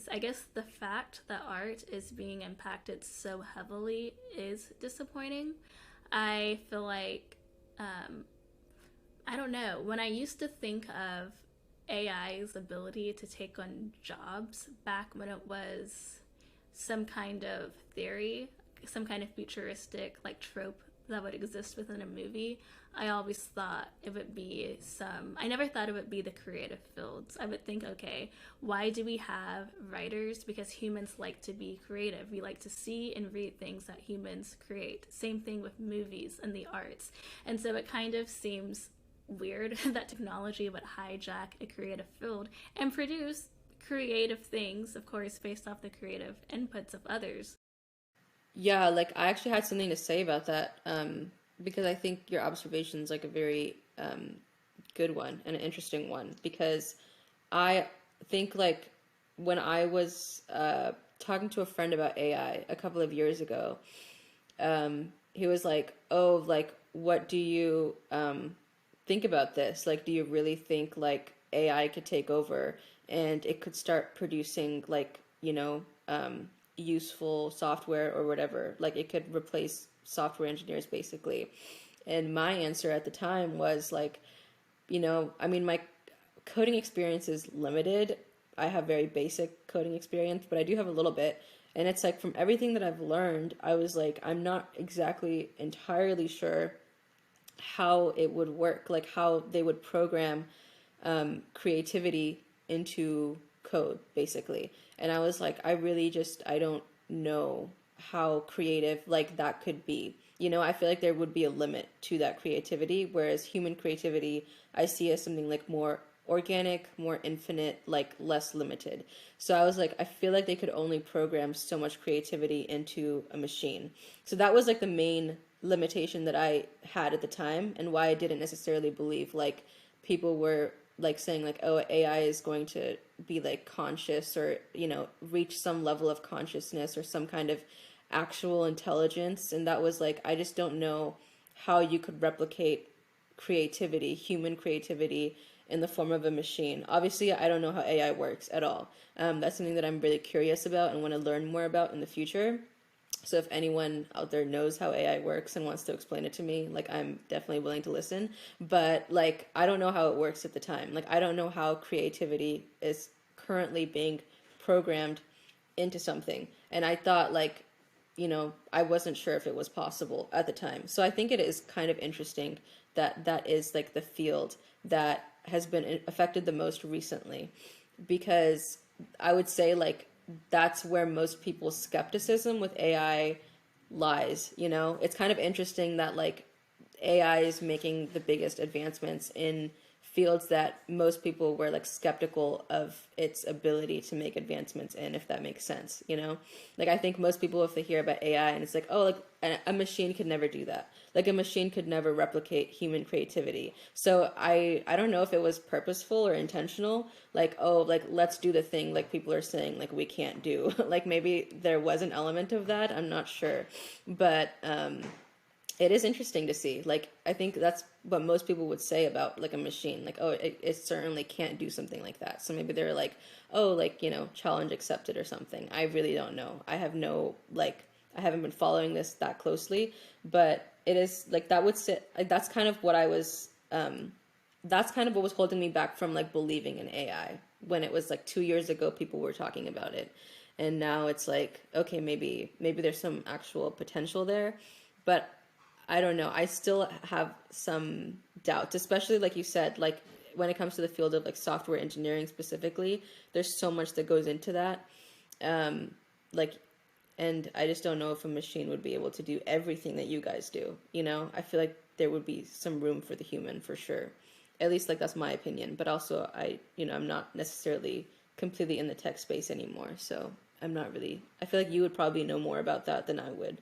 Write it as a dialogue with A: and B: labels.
A: is, I guess the fact that art is being impacted so heavily is disappointing. I feel like, um, I don't know, when I used to think of AI's ability to take on jobs back when it was some kind of theory, some kind of futuristic like trope that would exist within a movie, I always thought it would be some. I never thought it would be the creative fields. I would think, okay, why do we have writers? Because humans like to be creative. We like to see and read things that humans create. Same thing with movies and the arts. And so it kind of seems weird that technology would hijack a creative field and produce creative things, of course, based off the creative inputs of others.
B: Yeah, like I actually had something to say about that, because I think your observation is like a very good one and an interesting one because I think like when I was talking to a friend about AI a couple of years ago, he was like, "Oh, like what do you think about this? Like, do you really think like AI could take over and it could start producing like, useful software or whatever? Like it could replace software engineers basically." And my answer at the time was like, I mean, my coding experience is limited. I have very basic coding experience, but I do have a little bit. And it's like from everything that I've learned, I was like, I'm not exactly entirely sure how it would work, like how they would program creativity into code, basically. And I was like, I don't know how creative like that could be. I feel like there would be a limit to that creativity, whereas human creativity I see as something like more organic, more infinite, like less limited. So I was like, I feel like they could only program so much creativity into a machine. So that was like the main limitation that I had at the time and why I didn't necessarily believe like people were like saying like, oh, AI is going to be like conscious or reach some level of consciousness or some kind of actual intelligence. And that was like, I just don't know how you could replicate creativity, human creativity, in the form of a machine. Obviously, I don't know how AI works at all. That's something that I'm really curious about and want to learn more about in the future. So if anyone out there knows how AI works and wants to explain it to me, like I'm definitely willing to listen. But like I don't know how it works at the time. Like I don't know how creativity is currently being programmed into something. And I thought like, I wasn't sure if it was possible at the time. So I think it is kind of interesting that that is like the field that has been affected the most recently because I would say like that's where most people's skepticism with AI lies, It's kind of interesting that like AI is making the biggest advancements in fields that most people were like skeptical of its ability to make advancements in, if that makes sense. Like I think most people, if they hear about AI and it's like, oh, like a machine could never do that. Like a machine could never replicate human creativity. So I don't know if it was purposeful or intentional. Like, oh, like let's do the thing like people are saying like we can't do. Like maybe there was an element of that. I'm not sure, but it is interesting to see. Like, I think that's what most people would say about like a machine. Like, oh, it certainly can't do something like that. So maybe they're like, oh, like, challenge accepted or something. I really don't know. I have no, like, I haven't been following this that closely, but it is like that would sit, like, that's kind of what was holding me back from like believing in AI when it was like 2 years ago, people were talking about it. And now it's like, okay, maybe there's some actual potential there. But I don't know. I still have some doubts, especially like you said, like when it comes to the field of like software engineering specifically, there's so much that goes into that. Um, like, and I just don't know if a machine would be able to do everything that you guys do. I feel like there would be some room for the human for sure. At least like that's my opinion. But also I'm not necessarily completely in the tech space anymore. So I'm not really, I feel like you would probably know more about that than I would.